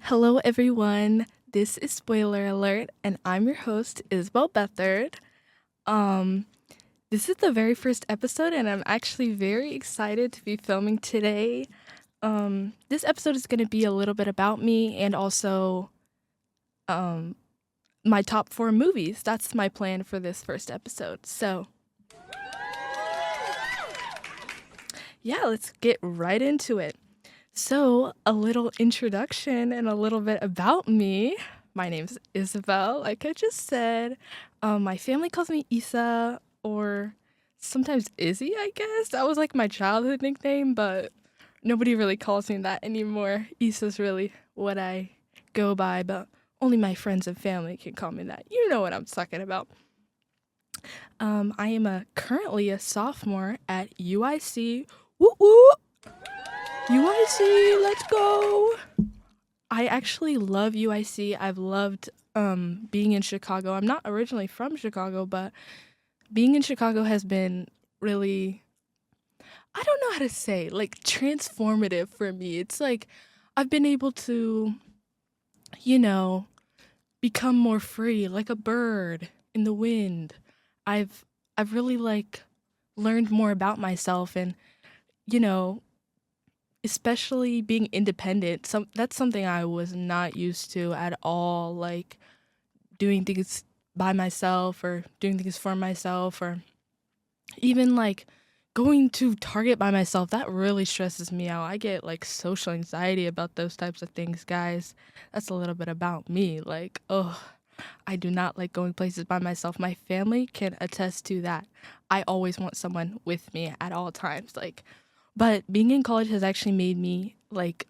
Hello, everyone. This is Spoiler Alert, and I'm your host, Isabel Bethard. Um, this is the very first episode, and I'm actually very excited to be filming today. This episode is going to be a little bit about me and also um, my top four movies. That's my plan for this first episode. So, yeah, let's get right into it. So, a little introduction and a little bit about me. My name's Isabel, like I just said. My family calls me Isa or sometimes Izzy, I guess. That was like my childhood nickname, but nobody really calls me that anymore. Isa's really what I go by, but only my friends and family can call me that. You know what I'm talking about. I am currently a sophomore at UIC. Woo woo! UIC, let's go! I actually love UIC. I've loved being in Chicago. I'm not originally from Chicago, but being in Chicago has been really, I don't know how to say, like transformative for me. It's like I've been able to, you know, become more free, like a bird in the wind. I've I've really like learned more about myself and, you know, especially being independent. That's something I was not used to at all, like doing things by myself or doing things for myself or even like going to Target by myself. That really stresses me out. I get like social anxiety about those types of things, guys. That's a little bit about me. Like, oh, I do not like going places by myself. My family can attest to that. I always want someone with me at all times. Like, but being in college has actually made me like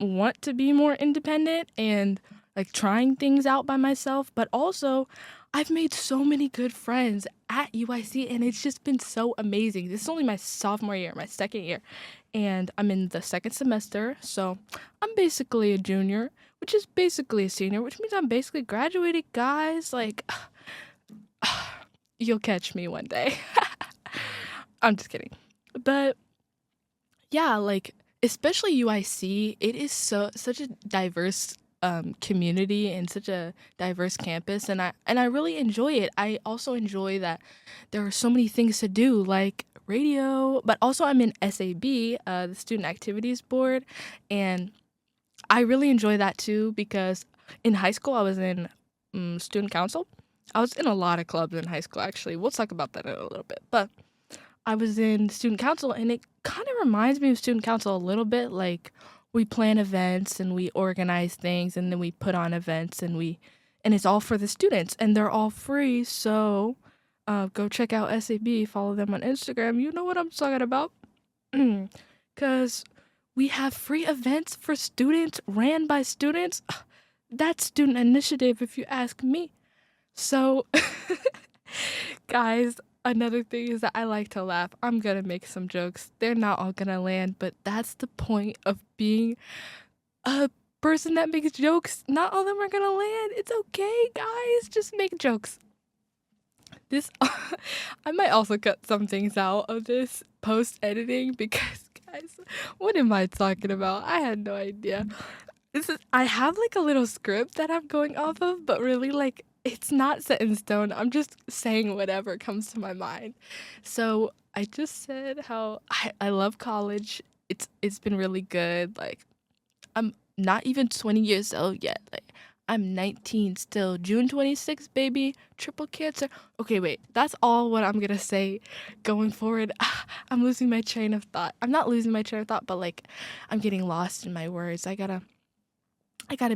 want to be more independent and like trying things out by myself, but also I've made so many good friends at UIC and it's just been so amazing. This is only my sophomore year, my second year, and I'm in the second semester, so I'm basically a junior, which is basically a senior, which means I'm basically graduated, guys. Like, you'll catch me one day. I'm just kidding. But yeah, like especially UIC, it is such a diverse community and such a diverse campus, and I really enjoy it. I also enjoy that there are so many things to do, like radio, but also I'm in SAB, the Student Activities Board, and I really enjoy that too because in high school I was in student council. I was in a lot of clubs in high school. Actually, we'll talk about that in a little bit, but I was in student council and it kind of reminds me of student council a little bit. Like we plan events and we organize things and then we put on events and it's all for the students and they're all free. So go check out SAB, follow them on Instagram. You know what I'm talking about. Because we have free events for students ran by students. That's student initiative, if you ask me. So, guys, another thing is that I like to laugh. I'm gonna make some jokes. They're not all gonna land, but that's the point of being a person that makes jokes. Not all of them are gonna land. It's okay, guys. Just make jokes. This, I might also cut some things out of this post editing because, guys, what am I talking about? I had no idea. I have like a little script that I'm going off of, but really like it's not set in stone. I'm just saying whatever comes to my mind. So I just said how I love college. It's been really good. Like I'm not even 20 years old yet. Like I'm 19 still. June 26th, baby. Triple cancer. Okay, wait. That's all what I'm gonna say going forward. I'm losing my train of thought. I'm not losing my train of thought, but like I'm getting lost in my words. I gotta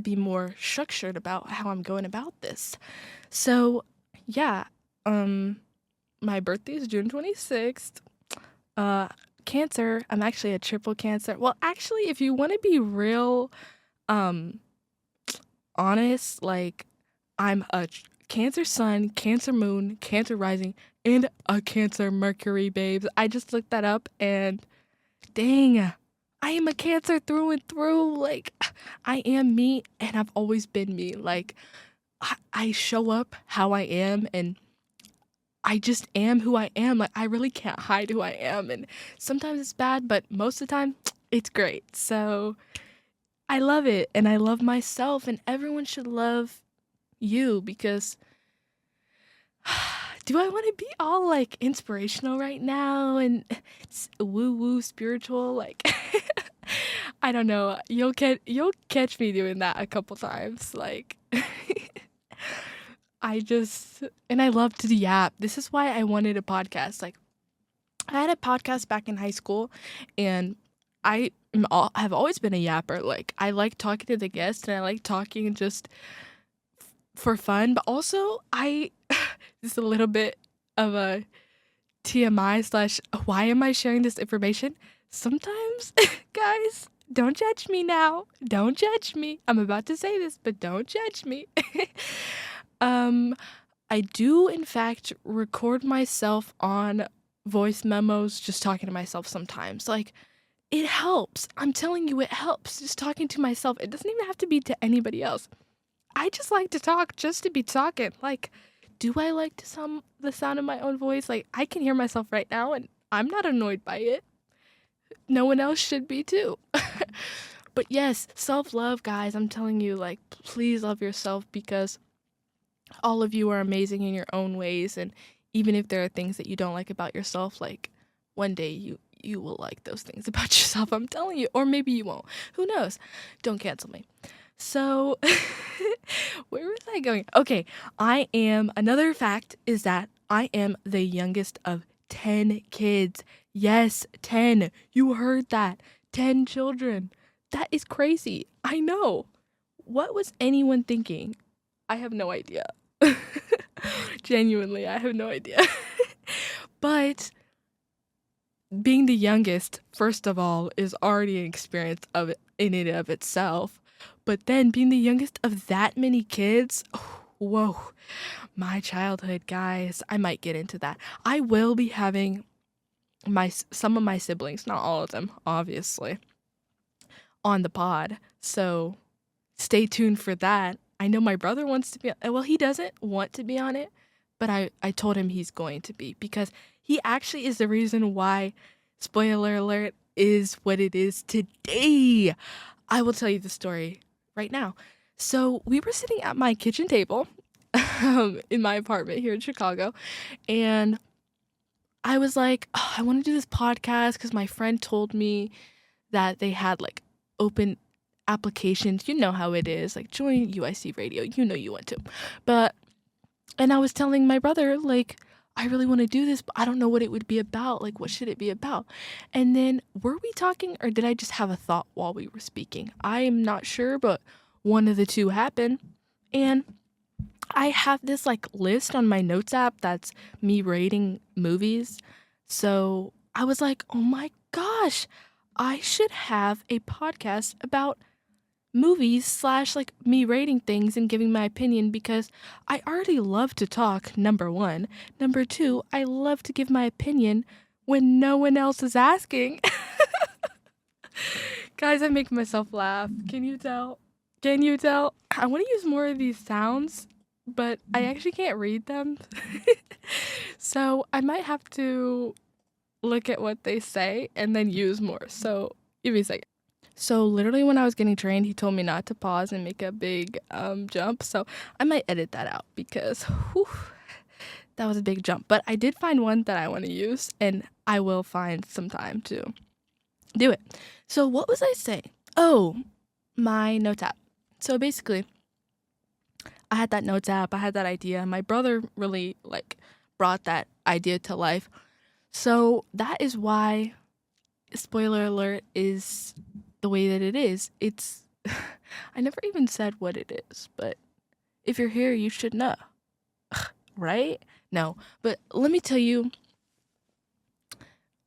be more structured about how I'm going about this. So, yeah, um, my birthday is June 26th. Uh, Cancer, I'm actually a triple Cancer. Well, actually, if you want to be real, um, honest, like, I'm a Cancer Sun, Cancer Moon, Cancer Rising, and a Cancer Mercury, babes. I just looked that up and dang, I am a Cancer through and through. Like, I am me, and I've always been me. Like, I show up how I am, and I just am who I am. Like, I really can't hide who I am. And sometimes it's bad, but most of the time, it's great. So, I love it, and I love myself, and everyone should love you because do I want to be all like inspirational right now and woo woo spiritual? Like, I don't know. You'll catch me doing that a couple times. Like, I love to yap. This is why I wanted a podcast. Like, I had a podcast back in high school, and have always been a yapper. Like, I like talking to the guests, and I like talking just for fun. But also, just a little bit of a TMI slash why am I sharing this information? Sometimes, guys, don't judge me now. Don't judge me. I'm about to say this, but don't judge me. um, I do, in fact, record myself on voice memos just talking to myself sometimes. Like, it helps. I'm telling you, it helps. Just talking to myself. It doesn't even have to be to anybody else. I just like to talk just to be talking. Like, do I like the sound of my own voice? Like, I can hear myself right now, and I'm not annoyed by it. No one else should be, too. But yes, self-love, guys. I'm telling you, like, please love yourself because all of you are amazing in your own ways, and even if there are things that you don't like about yourself, like, one day you will like those things about yourself, I'm telling you. Or maybe you won't. Who knows? Don't cancel me. So, where was I going? Okay, another fact is that I am the youngest of 10 kids. Yes, 10. You heard that. 10 children. That is crazy. I know. What was anyone thinking? I have no idea. Genuinely, I have no idea. But being the youngest, first of all, is already an experience in and of itself. But then being the youngest of that many kids, whoa, my childhood, guys. I might get into that. I will be having some of my siblings, not all of them, obviously, on the pod. So stay tuned for that. I know my brother wants to be, well, he doesn't want to be on it, but I told him he's going to be because he actually is the reason why, spoiler alert, is what it is today. I will tell you the story right now. So we were sitting at my kitchen table in my apartment here in Chicago, and I was like, I want to do this podcast because my friend told me that they had like open applications. You know how it is, like join UIC radio. You know you want to. And I was telling my brother, like, I really want to do this, but I don't know what it would be about. Like, what should it be about? And then were we talking or did I just have a thought while we were speaking? I'm not sure, but one of the two happened. And I have this like list on my notes app that's me rating movies. So I was like, oh my gosh, I should have a podcast about movies / like me rating things and giving my opinion because I already love to talk, number one. Number two, I love to give my opinion when no one else is asking. Guys, I make myself laugh. Can you tell? Can you tell? I want to use more of these sounds, but I actually can't read them. So I might have to look at what they say and then use more. So give me a second. So literally when I was getting trained, he told me not to pause and make a big jump. So I might edit that out because that was a big jump. But I did find one that I want to use, and I will find some time to do it. So what was I saying? Oh, my notes app. So basically, I had that notes app. I had that idea. My brother really like brought that idea to life. So that is why, spoiler alert, is the way that it is. It's I never even said what it is, but if you're here, you should know. Right? No, but let me tell you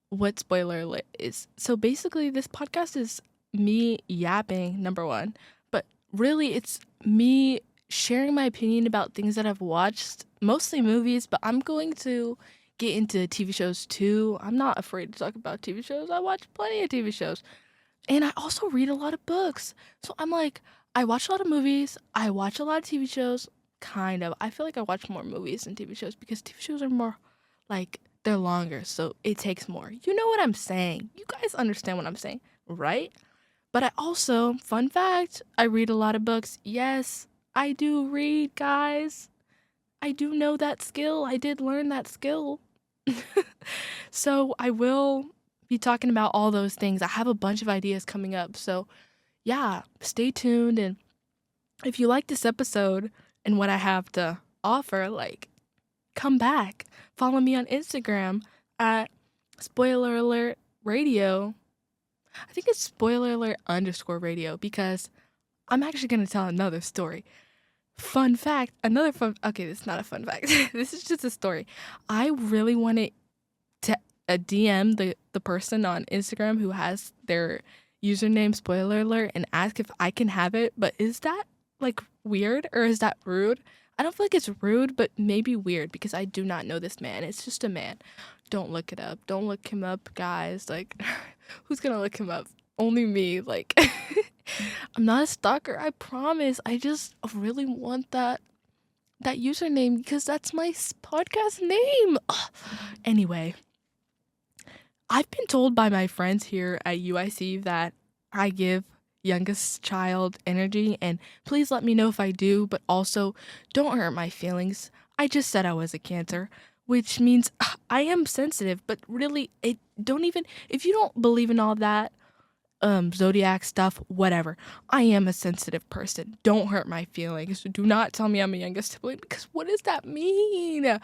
what spoiler alert is. So basically, this podcast is me yapping, number one, but really it's me sharing my opinion about things that I've watched, mostly movies, but I'm going to get into TV shows too. I'm not afraid to talk about TV shows. I watch plenty of TV shows. And I also read a lot of books. So I'm like, I watch a lot of movies. I watch a lot of TV shows. Kind of. I feel like I watch more movies than TV shows because TV shows are more like, they're longer. So it takes more. You know what I'm saying? You guys understand what I'm saying, right? But I also, fun fact, I read a lot of books. Yes, I do read, guys. I do know that skill. I did learn that skill. So I will be talking about all those things. I have a bunch of ideas coming up. So yeah, stay tuned. And if you like this episode and what I have to offer, like, come back. Follow me on Instagram at spoiler alert radio. I think it's spoiler alert _radio because I'm actually going to tell another story. Fun fact, okay, this is not a fun fact. This is just a story. I really wanted to DM the person on Instagram who has their username spoiler alert and ask if I can have it. But is that like weird or is that rude? I don't feel like it's rude, but maybe weird because I do not know this man. It's just a man. Don't look it up. Don't look him up, guys. Like, who's gonna look him up? Only me. Like, I'm not a stalker, I promise. I just really want that username because that's my podcast name. Ugh. Anyway, I've been told by my friends here at UIC that I give youngest child energy, and please let me know if I do, but also don't hurt my feelings. I just said I was a Cancer, which means I am sensitive, but really, if you don't believe in all that, zodiac stuff, whatever, I am a sensitive person. Don't hurt my feelings. Do not tell me I'm a youngest sibling, because what does that mean? Are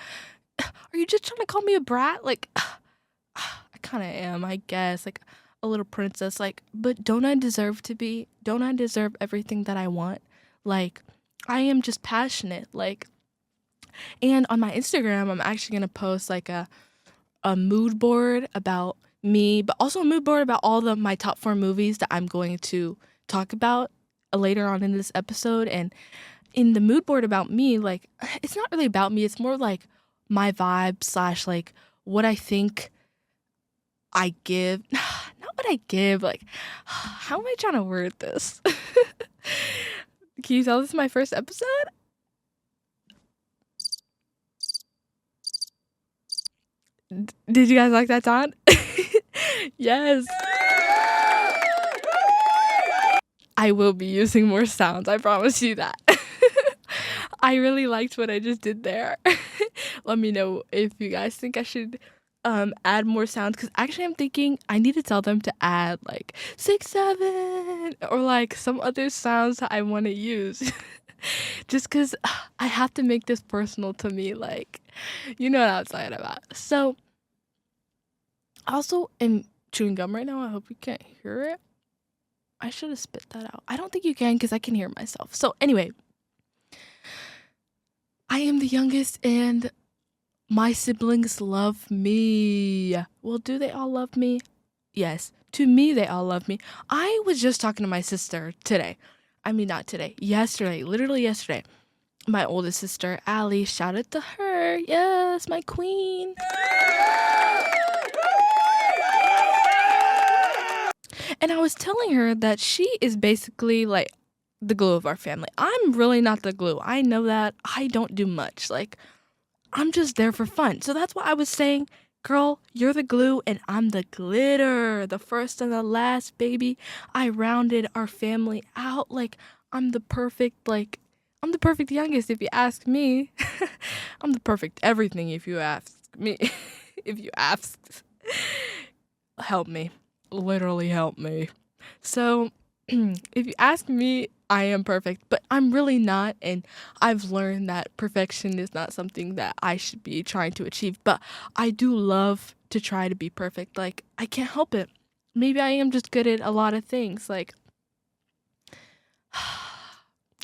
you just trying to call me a brat? Like, I kind of am, I guess, like a little princess, like, but don't I deserve to be? Don't I deserve everything that I want? Like, I am just passionate, like, and on my Instagram, I'm actually gonna post like a mood board about me, but also a mood board about all my top 4 movies that I'm going to talk about later on in this episode. And in the mood board about me, like, it's not really about me, it's more like my vibe / like what I think I give. Not what I give, like, how am I trying to word this? Can you tell this is my first episode? Did you guys like that sound? Yes. I will be using more sounds, I promise you that. I really liked what I just did there. Let me know if you guys think I should add more sounds, because actually I'm thinking I need to tell them to add like 6, 7, or like some other sounds that I want to use. Just because I have to make this personal to me, like, you know what I'm talking about. So, also am chewing gum right now. I hope you can't hear it. I should have spit that out. I don't think you can because I can hear myself. So anyway, I am the youngest and my siblings love me. Well, do they all love me? Yes. To me, they all love me. I was just talking to my sister today. I mean, not today. Yesterday. Literally yesterday. My oldest sister, Allie. Shout out to her. Yes, my queen. And I was telling her that she is basically like the glue of our family. I'm really not the glue. I know that. I don't do much. Like, I'm just there for fun. So that's why I was saying, girl, you're the glue and I'm the glitter. The first and the last, baby. I rounded our family out. Like, I'm the perfect youngest if you ask me. I'm the perfect everything if you ask me. If you ask. Help me. Literally help me. So, if you ask me, I am perfect, but I'm really not, and I've learned that perfection is not something that I should be trying to achieve, but I do love to try to be perfect. Like, I can't help it. Maybe I am just good at a lot of things, like,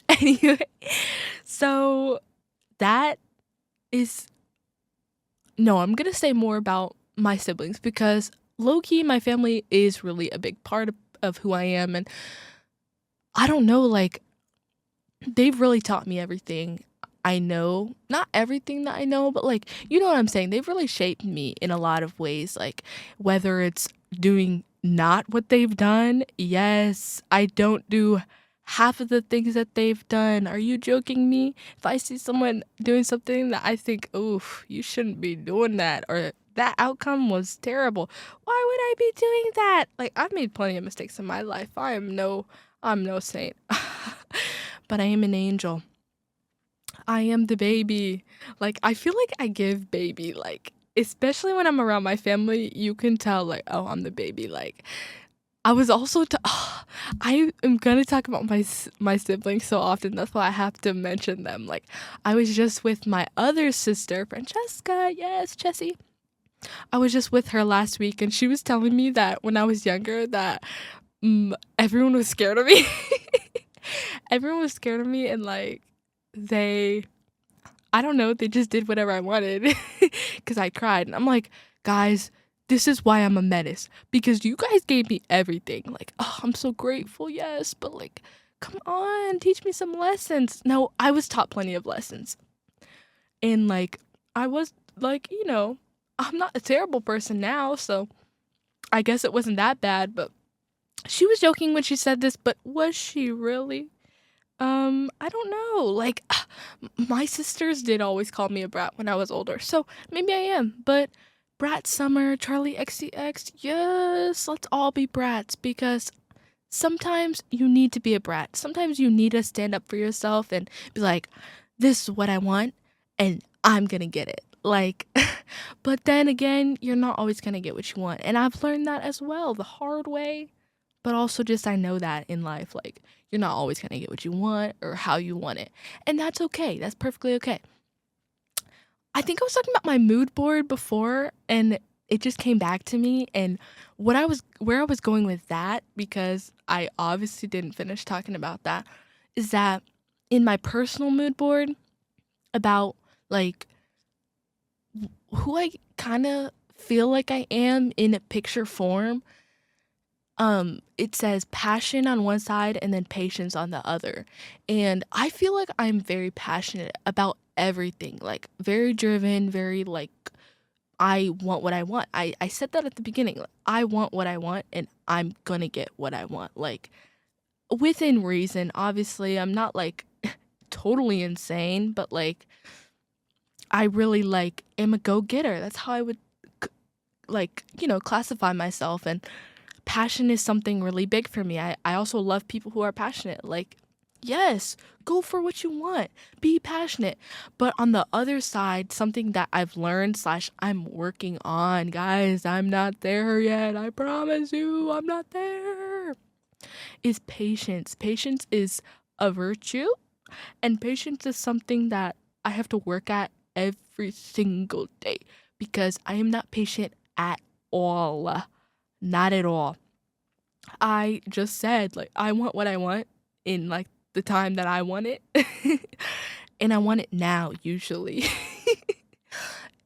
anyway, so that is, no, I'm gonna say more about my siblings, because low-key, my family is really a big part of who I am, and I don't know, like, they've really taught me everything I know. Not everything that I know, but, like, you know what I'm saying? They've really shaped me in a lot of ways, like, whether it's doing not what they've done. Yes, I don't do half of the things that they've done. Are you joking me? If I see someone doing something that I think, oof, you shouldn't be doing that, or that outcome was terrible. Why would I be doing that? Like, I've made plenty of mistakes in my life. I'm no saint. But I am an angel. I am the baby. Like, I feel like I give baby, like, especially when I'm around my family, you can tell, like, oh, I'm the baby. Like, I was also, I am gonna talk about my siblings so often. That's why I have to mention them. Like, I was just with my other sister, Francesca. Yes, Jessie. I was just with her last week, and she was telling me that when I was younger, that everyone was scared of me. Everyone was scared of me, and like they, I don't know, they just did whatever I wanted because I cried. And I'm like, guys, this is why I'm a menace, because you guys gave me everything. Like, oh, I'm so grateful, yes, but like, come on, teach me some lessons. No, I was taught plenty of lessons. And like, I was like, I'm not a terrible person now, so I guess it wasn't that bad, but she was joking when she said this, but was she really? I don't know. Like, my sisters did always call me a brat when I was older, so maybe I am. But Brat Summer, Charlie XCX, yes, let's all be brats, because sometimes you need to be a brat. Sometimes you need to stand up for yourself and be like, this is what I want, and I'm gonna get it. Like, but then again, you're not always gonna get what you want. And I've learned that as well, the hard way. But also just I know that in life, like, you're not always gonna get what you want or how you want it. And that's okay. That's perfectly okay. I think I was talking about my mood board before, and it just came back to me, and where I was going with that, because I obviously didn't finish talking about that, is that in my personal mood board about like who I kind of feel like I am in a picture form, it says passion on one side and then patience on the other. And I feel like I'm very passionate about everything, like very driven, very like I want what I want. I said that at the beginning. Like, I want what I want, and I'm gonna get what I want. Like, within reason, obviously. I'm not like totally insane, but like I really like am a go-getter. That's how I would like, classify myself. And passion is something really big for me. I also love people who are passionate. Like, yes, go for what you want. Be passionate. But on the other side, something that I've learned slash I'm working on, guys, I'm not there yet. I promise you, I'm not there. Is patience. Patience is a virtue, and patience is something that I have to work at every single day, because I am not patient at all. Not at all. I just said, like, I want what I want in, like, the time that I want it. And I want it now, usually.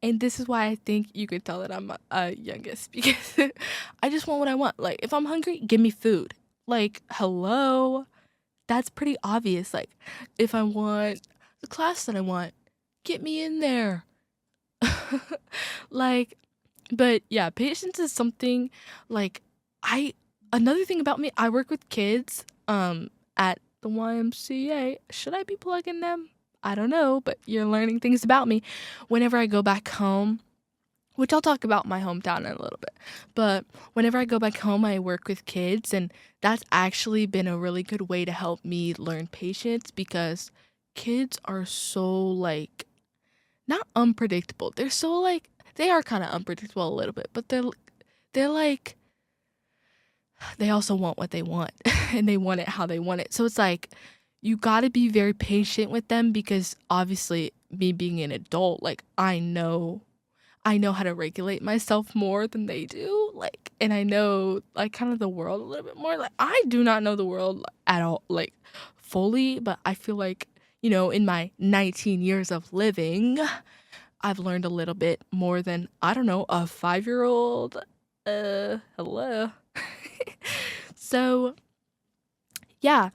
And this is why I think you could tell that I'm a youngest, because I just want what I want. Like, if I'm hungry, give me food. Like, hello? That's pretty obvious. Like, if I want the class that I want, get me in there. Like, but yeah, patience is something, like, another thing about me, I work with kids at the YMCA. Should I be plugging them? I don't know, but you're learning things about me. Whenever I go back home, which I'll talk about my hometown in a little bit, but whenever I go back home, I work with kids, and that's actually been a really good way to help me learn patience, because kids are so, like, not unpredictable. They're so, like, they are kind of unpredictable a little bit, but they're like, they also want what they want, and they want it how they want it. So it's like, you got to be very patient with them, because obviously me being an adult, like, I know how to regulate myself more than they do. Like, and I know, like, kind of the world a little bit more. Like, I do not know the world at all, like, fully, but I feel like, in my 19 years of living, I've learned a little bit more than, I don't know, a 5-year-old. Hello. So, yeah,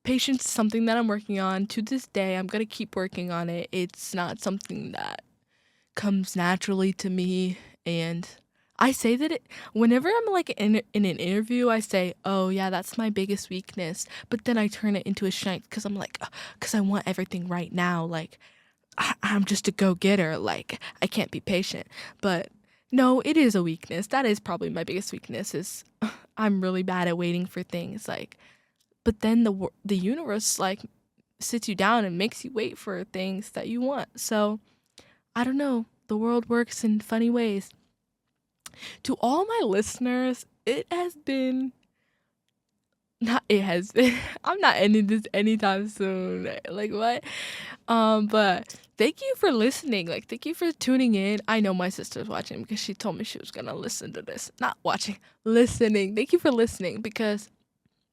patience is something that I'm working on to this day. I'm gonna keep working on it. It's not something that comes naturally to me, and I say that whenever I'm like in an interview, I say, oh yeah, that's my biggest weakness, but then I turn it into a strength, because I'm like, because I want everything right now. Like, I'm just a go-getter. Like, I can't be patient. But No, it is a weakness. That is probably my biggest weakness is I'm really bad at waiting for things, like, but then the universe, like, sits you down and makes you wait for things that you want. So, I don't know. The world works in funny ways. To all my listeners, it has been not it has been I'm not ending this anytime soon. Like what? But thank you for listening. Like thank you for tuning in. I know my sister's watching because she told me she was gonna listen to this. Not watching, listening. Thank you for listening because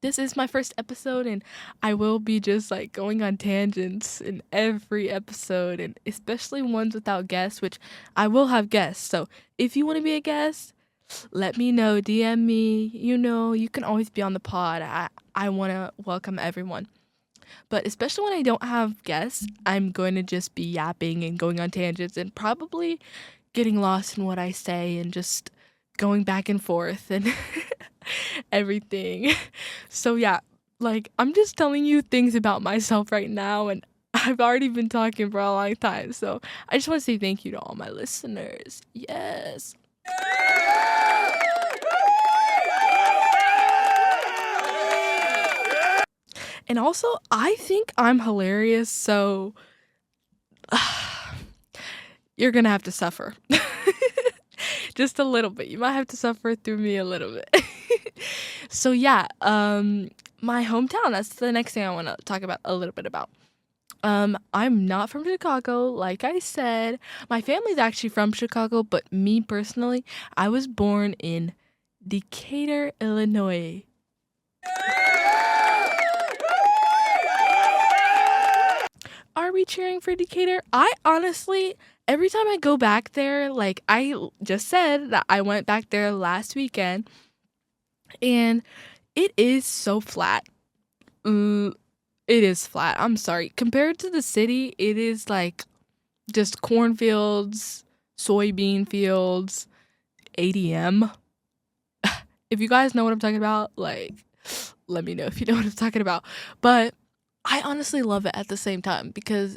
this is my first episode and I will be just like going on tangents in every episode and especially ones without guests, which I will have guests. So if you want to be a guest, let me know, DM me. You can always be on the pod. I want to welcome everyone. But especially when I don't have guests, I'm going to just be yapping and going on tangents and probably getting lost in what I say and just going back and forth and everything. So yeah, like I'm just telling you things about myself right now and I've already been talking for a long time. So I just want to say thank you to all my listeners. Yes. And also, I think I'm hilarious, so you're gonna have to suffer. Just a little bit. You might have to suffer through me a little bit. So yeah, my hometown, that's the next thing I want to talk about a little bit about. I'm not from Chicago, like I said. My family's actually from Chicago, but me personally, I was born in Decatur, Illinois. Are we cheering for Decatur? I honestly, every time I go back there, like I just said that I went back there last weekend, and it is so flat. It is flat. I'm sorry. Compared to the city, it is like just cornfields, soybean fields, ADM. If you guys know what I'm talking about, like, let me know if you know what I'm talking about. But I honestly love it at the same time because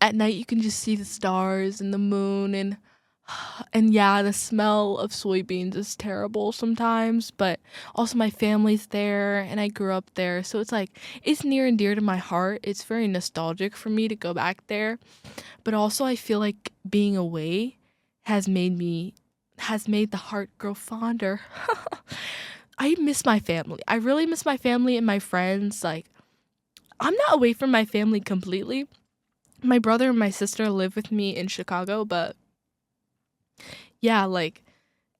at night you can just see the stars and the moon and yeah, the smell of soybeans is terrible sometimes, but also my family's there and I grew up there. So it's like it's near and dear to my heart. It's very nostalgic for me to go back there. But also I feel like being away has made the heart grow fonder. I miss my family. I really miss my family and my friends. Like I'm not away from my family completely. My brother and my sister live with me in Chicago, but yeah, like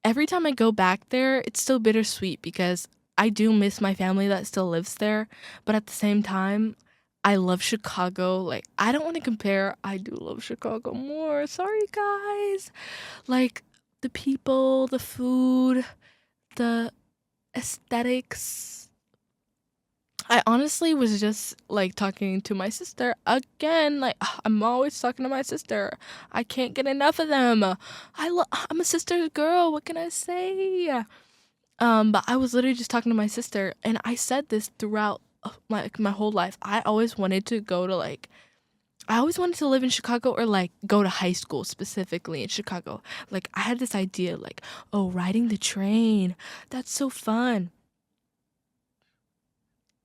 every time I go back there, it's still bittersweet because I do miss my family that still lives there, but at the same time, I love Chicago. Like I don't want to compare. I do love Chicago more. Sorry guys. Like the people, the food, the aesthetics. I honestly was just like talking to my sister again. Like I'm always talking to my sister. I can't get enough of them. I'm a sister's girl. What can I say? But I was literally just talking to my sister, and I said this throughout my whole life. I always wanted to live in Chicago or like go to high school specifically in Chicago. Like I had this idea, like, oh, riding the train. That's so fun.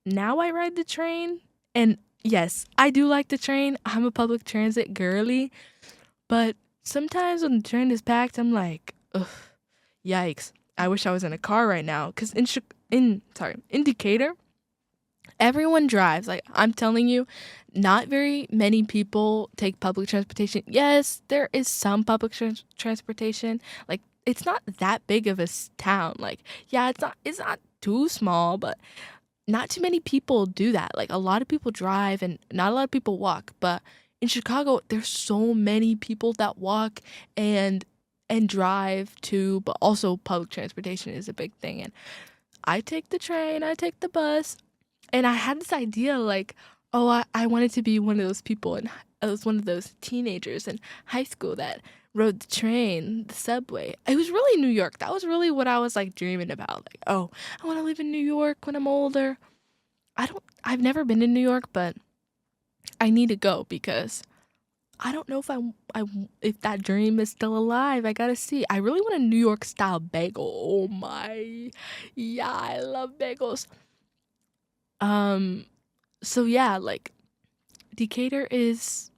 Now I ride the train, and yes, I do like the train. I'm a public transit girly, but sometimes when the train is packed, I'm like, ugh, yikes. I wish I was in a car right now, cause in Decatur, everyone drives. Like I'm telling you, not very many people take public transportation. Yes, there is some public transportation. Like it's not that big of a town. Like yeah, it's not too small, but not too many people do that. Like a lot of people drive and not a lot of people walk. But in Chicago, there's so many people that walk and drive too, but also public transportation is a big thing. And I take the train, I take the bus, and I had this idea like, oh, I wanted to be one of those people, and I was one of those teenagers in high school that rode the train, the subway. It was really New York. That was really what I was like dreaming about. Like, oh, I want to live in New York when I'm older. I've never been in New York, but I need to go because I don't know if that dream is still alive. I gotta see. I really want a New York style bagel. Oh my, yeah, I love bagels. Um, so yeah, like Decatur is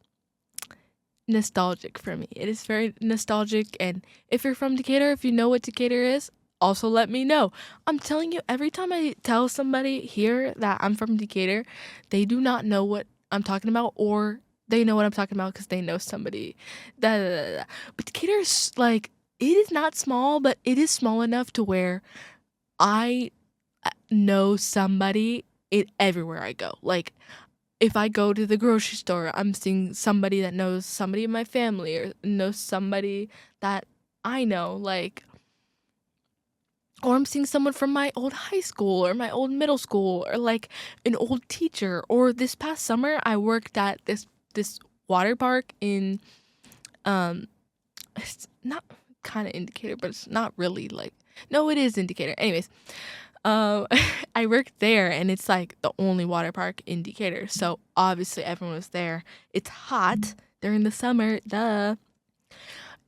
nostalgic for me. It is very nostalgic, and if you're from Decatur, if you know what Decatur is, also let me know. I'm telling you, every time I tell somebody here that I'm from Decatur, they do not know what I'm talking about, or they know what I'm talking about because they know somebody. Da, da, da, da. But Decatur is like, it is not small, but it is small enough to where I know somebody everywhere I go. Like, if I go to the grocery store, I'm seeing somebody that knows somebody in my family or knows somebody that I know, like, or I'm seeing someone from my old high school or my old middle school or like an old teacher. Or this past summer, I worked at this water park in it's not kind of Indicator, but it's not really like, no, it is Indicator. Anyways, I worked there, and it's like the only water park in Decatur. So obviously everyone was there. It's hot during the summer, duh.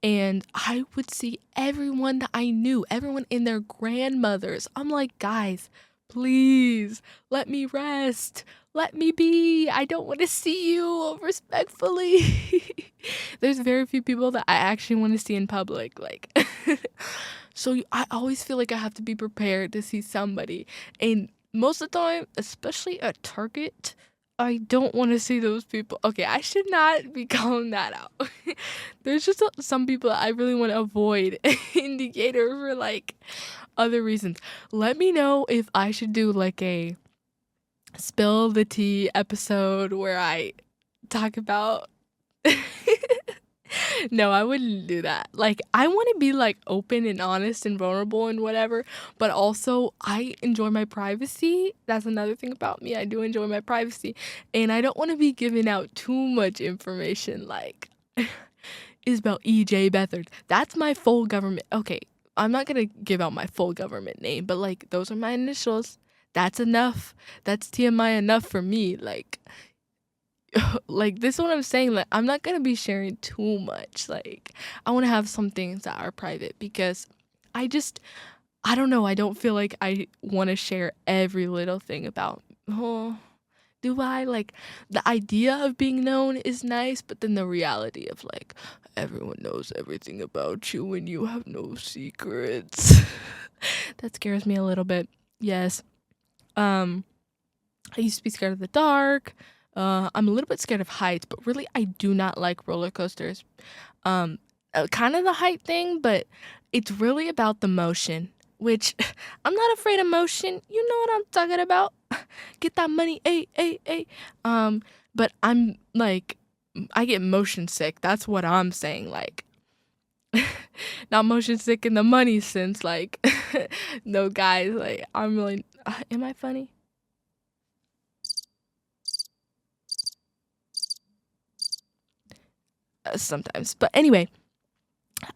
And I would see everyone that I knew, everyone and their grandmothers. I'm like, guys, please let me rest. Let me be. I don't want to see you respectfully. There's very few people that I actually want to see in public. Like, so I always feel like I have to be prepared to see somebody. And most of the time, especially at Target, I don't want to see those people. Okay, I should not be calling that out. There's just some people that I really want to avoid Indicator for like other reasons. Let me know if I should do like a spill the tea episode where I talk about No, I wouldn't do that. Like, I want to be like open and honest and vulnerable and whatever, but also I enjoy my privacy. That's another thing about me. I do enjoy my privacy, and I don't want to be giving out too much information like Isabel E.J. Bethard. That's my full government. Okay, I'm not going to give out my full government name, but like those are my initials. That's enough. That's TMI enough for me. Like like this is what I'm saying, like I'm not gonna be sharing too much. Like I want to have some things that are private because I just I don't know, I don't feel like I want to share every little thing about oh do I like the idea of being known is nice, but then the reality of like everyone knows everything about you and you have no secrets. That scares me a little bit. Yes. um I used to be scared of the dark. I'm a little bit scared of heights, but really, I do not like roller coasters. Kind of the height thing, but it's really about the motion, which I'm not afraid of motion. You know what I'm talking about. Get that money, ay. But I'm like, I get motion sick. That's what I'm saying. Like, not motion sick in the money sense. Like, no, guys. Like, I'm really. Am I funny? Sometimes. But anyway,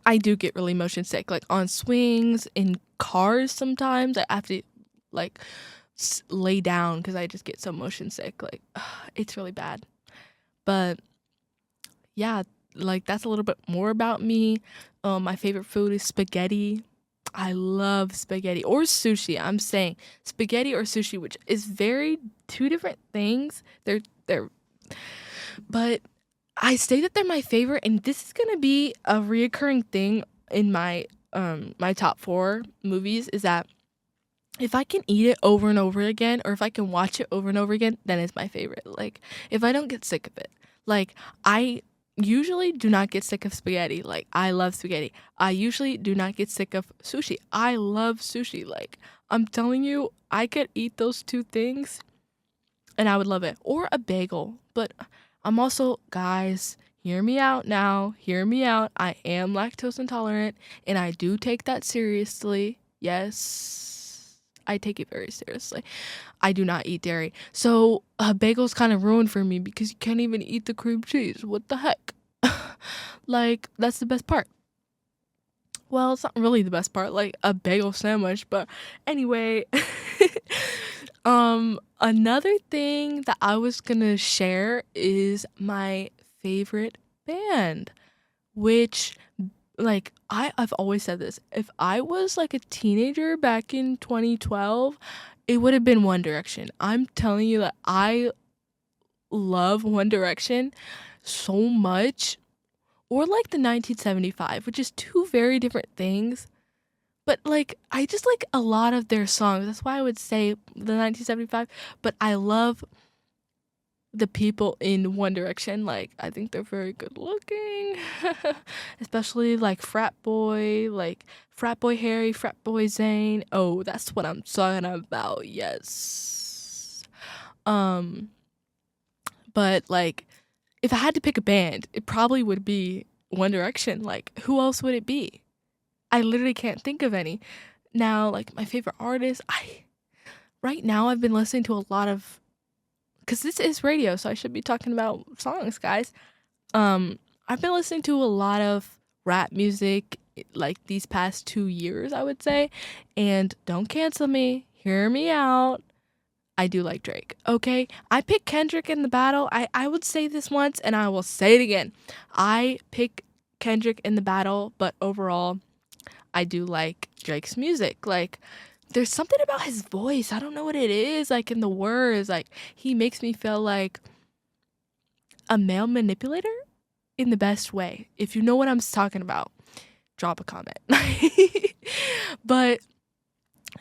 I do get really motion sick, like on swings, in cars sometimes. I have to like lay down because I just get so motion sick. Like, it's really bad. But yeah, like that's a little bit more about me. My favorite food is spaghetti. I love spaghetti or sushi. I'm saying spaghetti or sushi, which is very two different things. They're but I say that they're my favorite, and this is gonna be a reoccurring thing in my top 4 movies, is that if I can eat it over and over again, or if I can watch it over and over again, then it's my favorite. Like, if I don't get sick of it. Like, I usually do not get sick of spaghetti. Like, I love spaghetti. I usually do not get sick of sushi. I love sushi. Like, I'm telling you, I could eat those two things and I would love it. Or a bagel. But I'm also, guys, hear me out now. Hear me out. I am lactose intolerant, and I do take that seriously. Yes, I take it very seriously. I do not eat dairy. So a bagel's kind of ruined for me because you can't even eat the cream cheese. What the heck? Like, that's the best part. Well, it's not really the best part, like a bagel sandwich, but anyway. Another thing that I was gonna share is my favorite band, which, like, I've always said this. If I was like a teenager back in 2012, it would have been One Direction. I'm telling you that I love One Direction so much. Or like the 1975, which is two very different things. But like I just like a lot of their songs. That's why I would say the 1975. But I love the people in One Direction. Like I think they're very good looking. Especially like Frat Boy Harry, Frat Boy Zayn. Oh, that's what I'm talking about. Yes. But like if I had to pick a band, it probably would be One Direction. Like who else would it be? I literally can't think of any. Now, like my favorite artist, right now I've been listening to a lot of, cuz this is radio, so I should be talking about songs, guys. I've been listening to a lot of rap music like these past 2 years, I would say. And don't cancel me. Hear me out. I do like Drake. Okay? I picked Kendrick in the battle. I would say this once and I will say it again. I pick Kendrick in the battle, but overall I do like Drake's music. Like there's something about his voice. I don't know what it is, like in the words. Like he makes me feel like a male manipulator in the best way. If you know what I'm talking about, drop a comment. But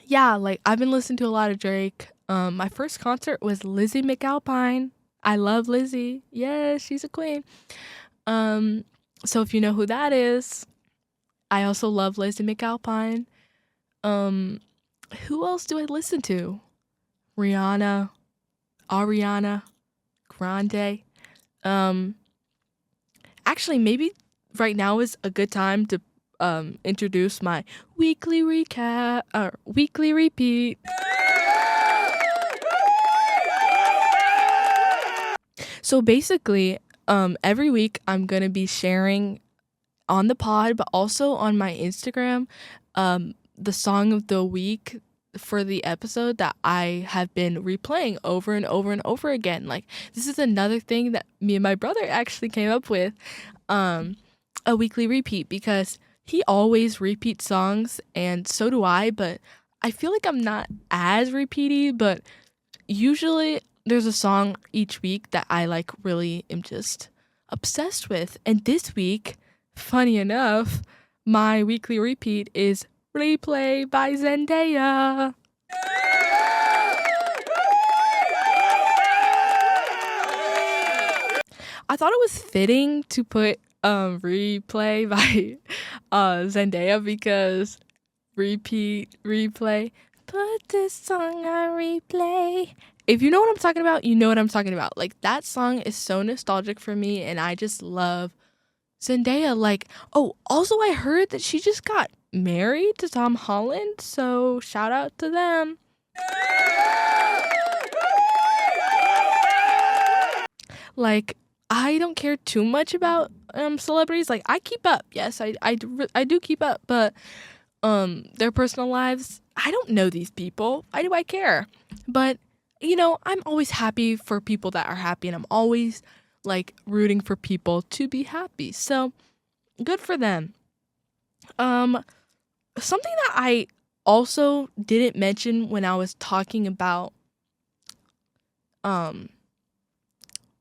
yeah, like I've been listening to a lot of Drake. My first concert was Lizzie McAlpine. I love Lizzie. Yeah, she's a queen. So if you know who that is, I also love Lizzie McAlpine. Who else do I listen to? Rihanna, Ariana Grande. Actually, maybe right now is a good time to introduce my weekly recap or weekly repeat. So basically, every week I'm gonna be sharing on the pod, but also on my Instagram, the song of the week for the episode that I have been replaying over and over and over again. Like this is another thing that me and my brother actually came up with, a weekly repeat, because he always repeats songs and so do I, but I feel like I'm not as repeaty, but usually there's a song each week that I like really am just obsessed with. And this week, funny enough, my weekly repeat is Replay by Zendaya. I thought it was fitting to put Replay by Zendaya because replay. Put this song on replay. If you know what I'm talking about, you know what I'm talking about. Like that song is so nostalgic for me and I just love Zendaya. Like, oh, also I heard that she just got married to Tom Holland, so shout out to them. Like, I don't care too much about celebrities. Like, I keep up. Yes, I do keep up, but their personal lives, I don't know these people. Why do I care? But, you know, I'm always happy for people that are happy, and I'm always, like, rooting for people to be happy. So, good for them. Something that I also didn't mention when I was talking about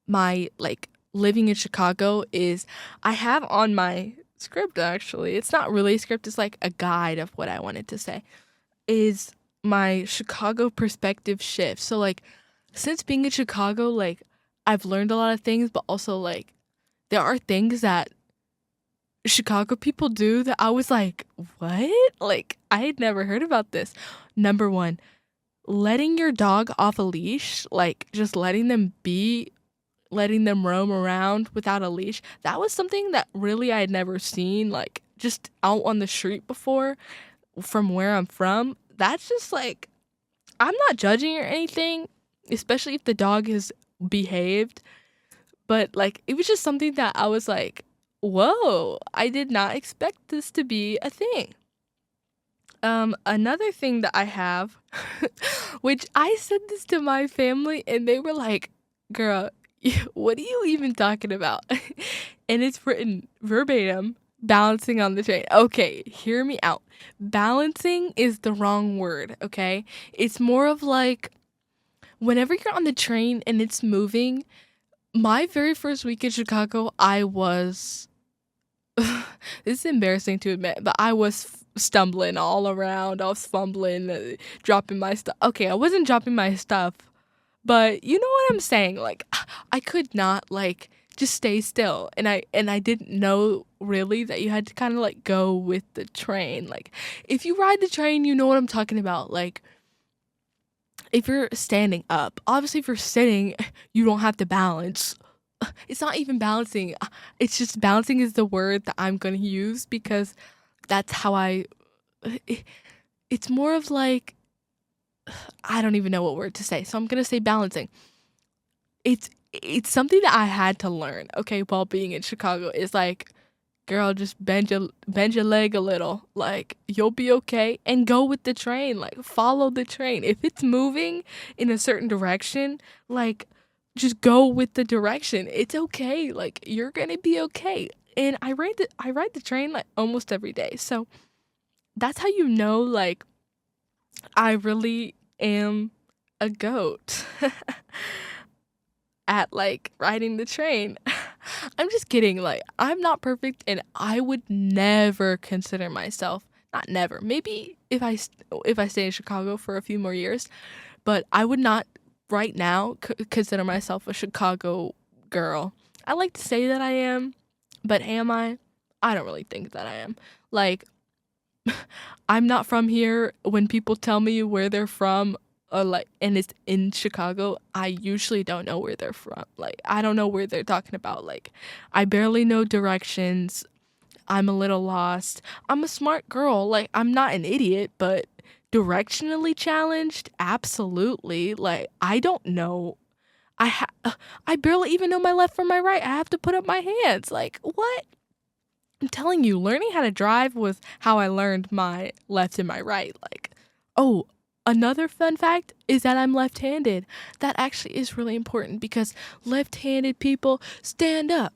my like living in Chicago is I have on my script, actually, it's not really a script, it's like a guide of what I wanted to say, is my Chicago perspective shift. So like since being in Chicago, like I've learned a lot of things, but also like there are things that Chicago people do that I was like, what? Like I had never heard about this. Number one, letting your dog off a leash, like just letting them roam around without a leash. That was something that really I had never seen, like just out on the street before from where I'm from. That's just like, I'm not judging or anything, especially if the dog has behaved. But like, it was just something that I was like, whoa, I did not expect this to be a thing. Another thing that I have, which I said this to my family and they were like, girl, what are you even talking about? and it's written verbatim, balancing on the train. Okay, hear me out. Balancing is the wrong word, okay? It's more of like whenever you're on the train and it's moving. My very first week in Chicago, I was this is embarrassing to admit, but I was stumbling all around. I was fumbling, dropping my stuff. Okay, I wasn't dropping my stuff, but you know what I'm saying? Like, I could not like just stay still, and I didn't know really that you had to kind of like go with the train. Like, if you ride the train, you know what I'm talking about. Like, if you're standing up, obviously if you're sitting, you don't have to balance. It's not even balancing. It's just balancing is the word that I'm going to use because that's how it's more of like, I don't even know what word to say. So I'm going to say balancing. It's something that I had to learn, okay, while being in Chicago. It's like, girl, just bend your leg a little. Like, you'll be okay. And go with the train. Like, follow the train. If it's moving in a certain direction, like, just go with the direction. It's okay. Like, you're gonna be okay. And I ride the train like almost every day. So that's how you know, like, I really am a goat at like riding the train. I'm just kidding. Like, I'm not perfect, and I would never consider myself, not never, maybe if I stay in Chicago for a few more years, but I would not right now consider myself a Chicago girl. I like to say that I am, but am I? I don't really think that I am. Like, I'm not from here. When people tell me where they're from, like, and it's in Chicago, I usually don't know where they're from. Like, I don't know where they're talking about. Like, I barely know directions. I'm a little lost. I'm a smart girl. Like, I'm not an idiot, but directionally challenged, absolutely. Like, I don't know. I barely even know my left from my right. I have to put up my hands. Like, what? I'm telling you, learning how to drive was how I learned my left and my right. Like, oh, another fun fact is that I'm left-handed. That actually is really important because left-handed people stand up.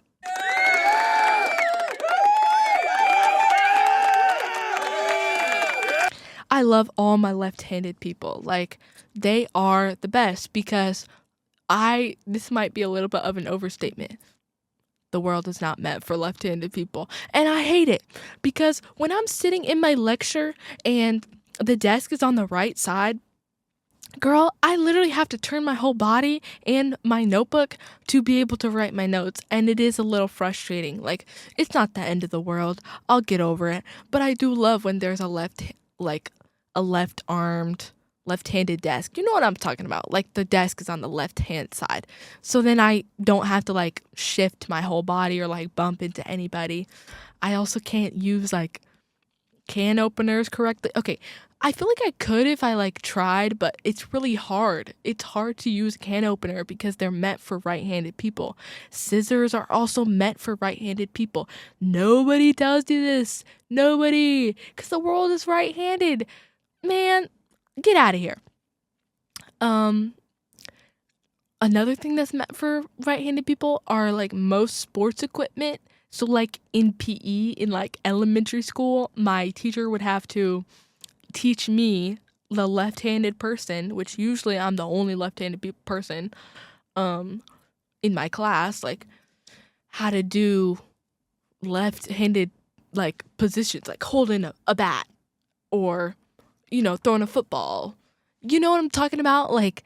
I love all my left-handed people. Like, they are the best because this might be a little bit of an overstatement. The world is not meant for left-handed people. And I hate it because when I'm sitting in my lecture and the desk is on the right side, girl, I literally have to turn my whole body and my notebook to be able to write my notes. And it is a little frustrating. Like, it's not the end of the world. I'll get over it. But I do love when there's a left-armed, left-handed desk. You know what I'm talking about. Like, the desk is on the left-hand side. So then I don't have to, like, shift my whole body or, like, bump into anybody. I also can't use, like, can openers correctly. Okay, I feel like I could if I, like, tried, but it's really hard. It's hard to use a can opener because they're meant for right-handed people. Scissors are also meant for right-handed people. Nobody tells you this. Nobody. Because the world is right-handed. Man, get out of here. Another thing that's meant for right-handed people are like most sports equipment. So like in PE in like elementary school, my teacher would have to teach me, the left-handed person, which usually I'm the only left-handed person in my class, like how to do left-handed like positions, like holding a bat or, you know, throwing a football. You know what I'm talking about? Like,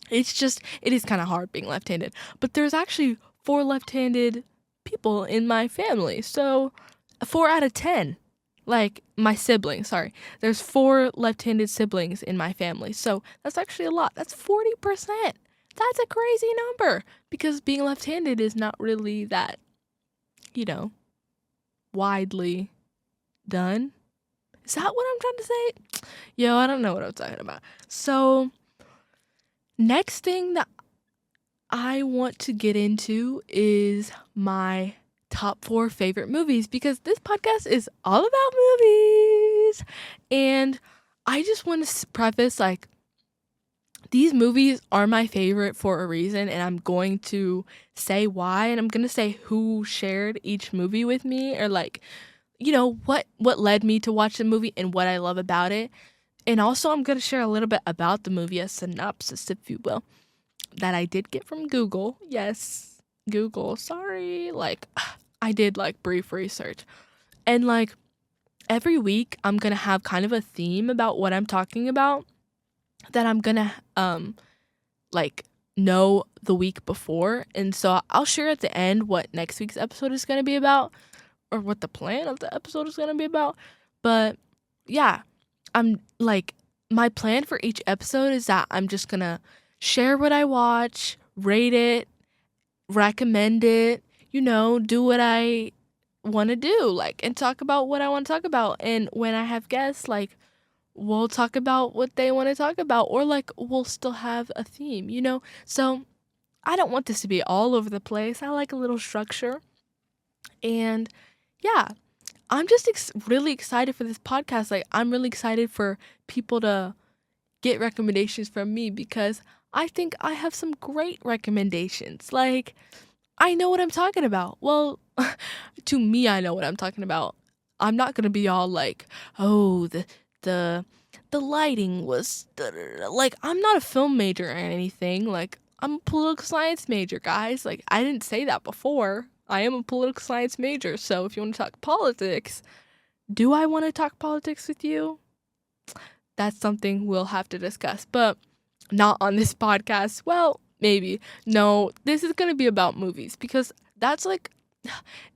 it is kind of hard being left-handed. But there's actually 4 left-handed people in my family. So 4 out of 10. Like, my siblings, sorry. There's 4 left-handed siblings in my family. So that's actually a lot. That's 40%. That's a crazy number. Because being left-handed is not really that, you know, widely done. Is that what I'm trying to say? Yo, I don't know what I'm talking about. So, next thing that I want to get into is my top 4 favorite movies, because this podcast is all about movies. And I just want to preface, like, these movies are my favorite for a reason, and I'm going to say why, and I'm going to say who shared each movie with me, or like, what led me to watch the movie and what I love about it. And also I'm going to share a little bit about the movie, a synopsis, if you will, that I did get from Google. Yes, Google, sorry. Like, I did like brief research. And like every week I'm going to have kind of a theme about what I'm talking about that I'm going to like know the week before. And so I'll share at the end what next week's episode is going to be about, or what the plan of the episode is going to be about. But yeah, I'm like, my plan for each episode is that I'm just going to share what I watch, rate it, recommend it, do what I want to do, like, and talk about what I want to talk about. And when I have guests, like, we'll talk about what they want to talk about, or like we'll still have a theme, So I don't want this to be all over the place. I like a little structure. And yeah, I'm just really excited for this podcast. Like, I'm really excited for people to get recommendations from me, because I think I have some great recommendations. Like, I know what I'm talking about. Well, to me, I know what I'm talking about. I'm not gonna be all like, oh, the lighting was like, I'm not a film major or anything. Like, I'm a political science major, guys. Like, I didn't say that before. I am a political science major. So if you want to talk politics, do I want to talk politics with you? That's something we'll have to discuss, but not on this podcast. Well, maybe. No, this is going to be about movies, because that's like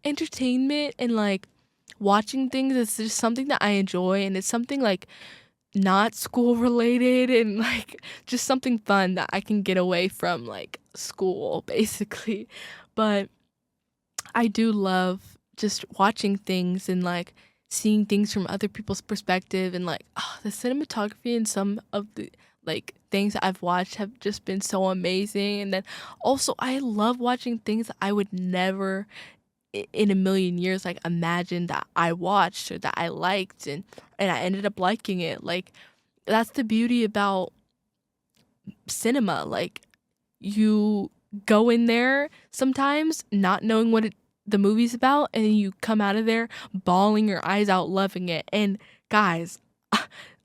entertainment, and like watching things is just something that I enjoy, and it's something like not school related, and like just something fun that I can get away from like school, basically. But I do love just watching things and like seeing things from other people's perspective, and like the cinematography and some of the like things that I've watched have just been so amazing. And then also I love watching things that I would never in a million years like imagine that I watched or that I liked, and I ended up liking it. Like, that's the beauty about cinema. Like, you go in there sometimes not knowing what the movie's about, and then you come out of there bawling your eyes out, loving it. And guys,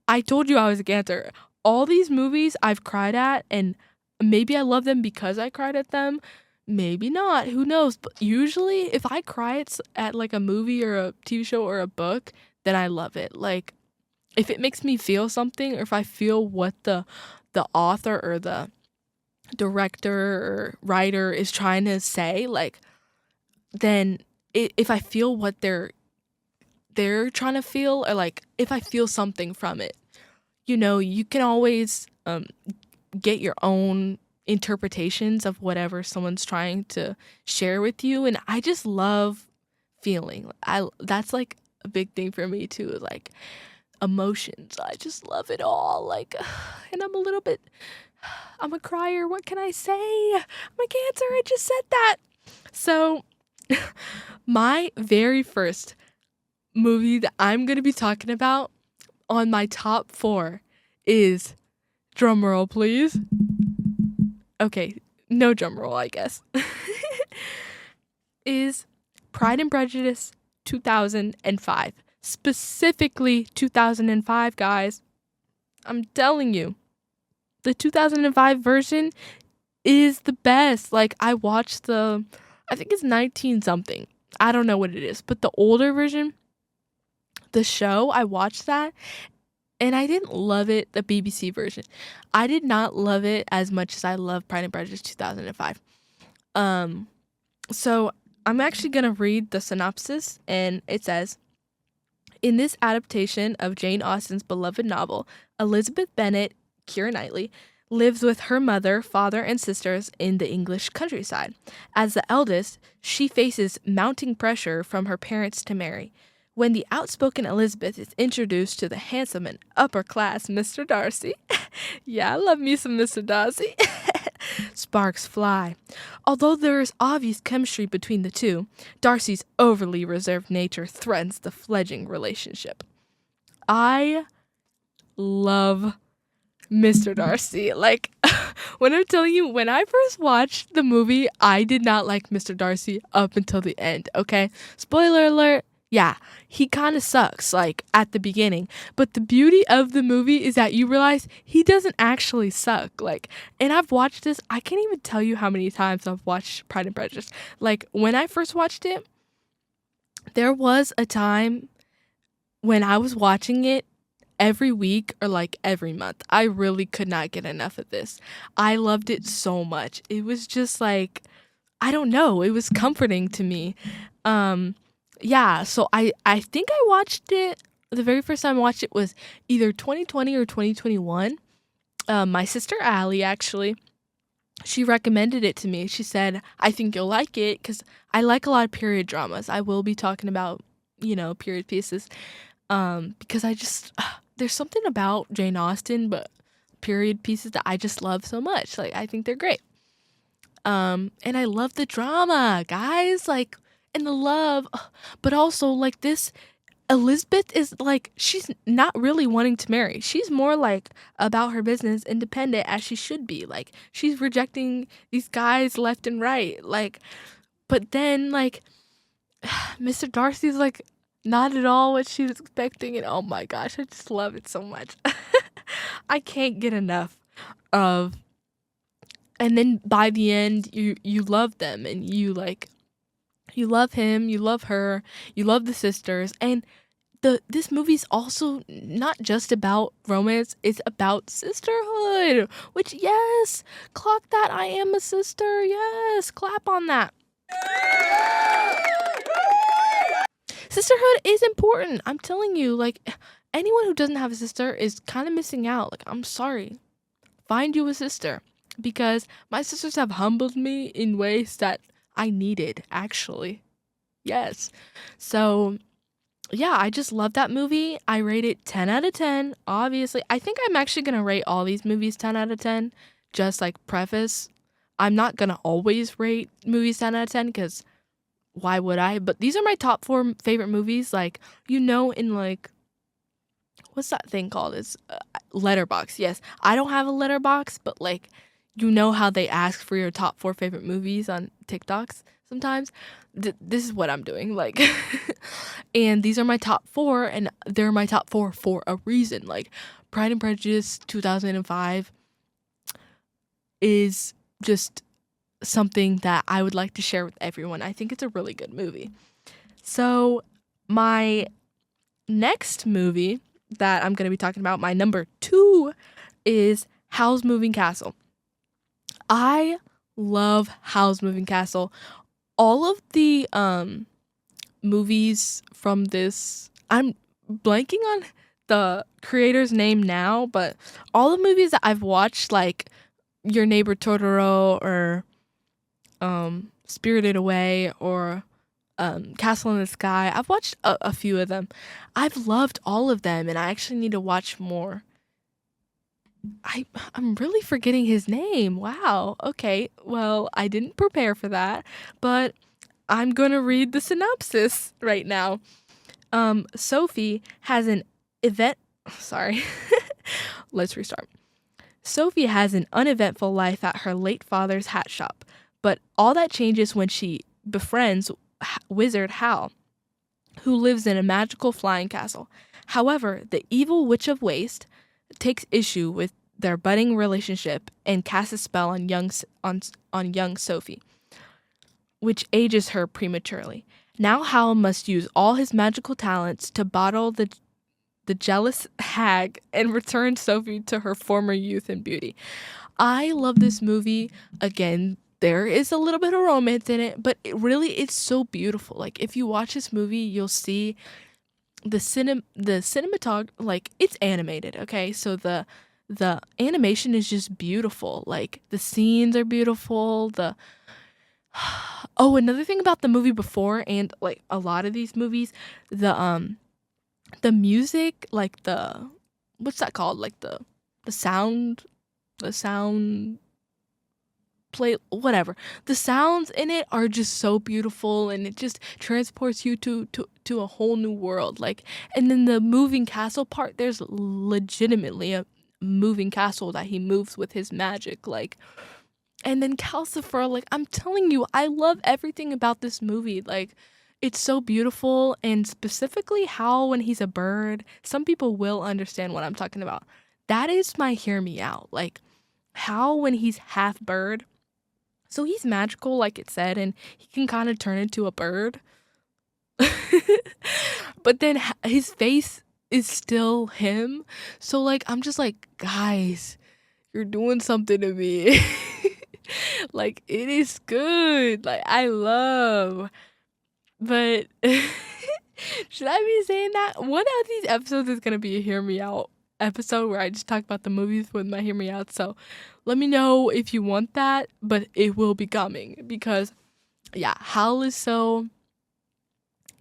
I told you I was a cancer. All these movies I've cried at, and maybe I love them because I cried at them. Maybe not. Who knows? But usually, if I cry at like a movie or a TV show or a book, then I love it. Like, if it makes me feel something, or if I feel what the author or the director or writer is trying to say, like, then if I feel what they're trying to feel, or like if I feel something from it, you can always get your own interpretations of whatever someone's trying to share with you. And I just love feeling. That's like a big thing for me too, like emotions. I just love it all. Like, and I'm a crier. What can I say? I'm a Cancer. I just said that. So my very first movie that I'm going to be talking about on my top 4 is, drumroll please. Okay, no drumroll, I guess. Is Pride and Prejudice 2005. Specifically 2005, guys. I'm telling you. The 2005 version is the best. Like, I watched I think it's 19 something. I don't know what it is. But the older version, the show, I watched that, and I didn't love it, the BBC version. I did not love it as much as I love Pride and Prejudice 2005. So I'm actually going to read the synopsis, and it says, in this adaptation of Jane Austen's beloved novel, Elizabeth Bennet, Keira Knightley, lives with her mother, father, and sisters in the English countryside. As the eldest, she faces mounting pressure from her parents to marry. When the outspoken Elizabeth is introduced to the handsome and upper-class Mr. Darcy, yeah, I love me some Mr. Darcy, sparks fly. Although there is obvious chemistry between the two, Darcy's overly reserved nature threatens the fledgling relationship. I love Mr. Darcy. Like, when I'm telling you, when I first watched the movie, I did not like Mr. Darcy up until the end, okay? Spoiler alert. Yeah, he kind of sucks, like, at the beginning. But the beauty of the movie is that you realize he doesn't actually suck. Like, and I've watched this, I can't even tell you how many times I've watched Pride and Prejudice. Like, when I first watched it, there was a time when I was watching it every week or like every month. I really could not get enough of this. I loved it so much. It was just like, I don't know, it was comforting to me. Yeah, so I think I watched it, the very first time I watched it was either 2020 or 2021. My sister Allie, actually, she recommended it to me. She said, I think you'll like it, because I like a lot of period dramas. I will be talking about, period pieces, because I just, there's something about Jane Austen, but period pieces that I just love so much. Like, I think they're great. And I love the drama, guys, like, and the love, but also, like, this Elizabeth is, like, she's not really wanting to marry. She's more, like, about her business, independent, as she should be. Like, she's rejecting these guys left and right, like, but then, like, Mr. Darcy's, like, not at all what she was expecting, and oh my gosh, I just love it so much. I can't get enough of, and then by the end, you love them, and you love him, you love her, you love the sisters, and this movie's also not just about romance, it's about sisterhood, which, yes, clock that, I am a sister, yes, clap on that. Sisterhood is important, I'm telling you, like, anyone who doesn't have a sister is kind of missing out. Like, I'm sorry. Find you a sister, because my sisters have humbled me in ways that I needed, actually. Yes. So, yeah, I just love that movie. I rate it 10 out of 10, obviously. I think I'm actually going to rate all these movies 10 out of 10, just like preface. I'm not going to always rate movies 10 out of 10, because why would I? But these are my top 4 favorite movies. Like, in, like, what's that thing called? It's Letterbox. Yes, I don't have a Letterbox, but, like, how they ask for your top 4 favorite movies on TikToks sometimes. This is what I'm doing, like, and these are my top 4, and they're my top 4 for a reason. Like, Pride and Prejudice 2005 is just something that I would like to share with everyone. I think it's a really good movie. So my next movie that I'm going to be talking about, my number 2, is Howl's Moving Castle. I love Howl's Moving Castle. All of the movies from this, I'm blanking on the creator's name now, but all the movies that I've watched, like Your Neighbor Totoro, or Spirited Away, or Castle in the Sky, I've watched a few of them. I've loved all of them, and I actually need to watch more. I'm really forgetting his name. Wow. Okay. Well, I didn't prepare for that, but I'm going to read the synopsis right now. Sophie has an event. Sorry. Let's restart. Sophie has an uneventful life at her late father's hat shop, but all that changes when she befriends wizard Hal, who lives in a magical flying castle. However, the evil Witch of Waste takes issue with their budding relationship and casts a spell on young Sophie, which ages her prematurely. Now Hal must use all his magical talents to bottle the jealous hag and return Sophie to her former youth and beauty. I love this movie. Again, there is a little bit of romance in it, but it's so beautiful. Like, if you watch this movie, you'll see the cinematography, like, it's animated, okay? So the animation is just beautiful. Like, the scenes are beautiful. Another thing about the movie before, and like a lot of these movies, the music, like what's that called? Like the sound play, whatever. The sounds in it are just so beautiful, and it just transports you to a whole new world. Like, and then the moving castle part, there's legitimately moving castle that he moves with his magic. Like, and then Calcifer, like, I'm telling you, I love everything about this movie. Like, it's so beautiful, and specifically how when he's a bird, some people will understand what I'm talking about. That is my hear me out. Like, how when he's half bird, so he's magical, like it said, and he can kind of turn into a bird. But then his face is still him. So, like, I'm just like, guys, you're doing something to me. Like, it is good. Like, I love. But should I be saying that? One of these episodes is going to be a Hear Me Out episode where I just talk about the movies with my Hear Me Out. So let me know if you want that, but it will be coming because, yeah, Howl is so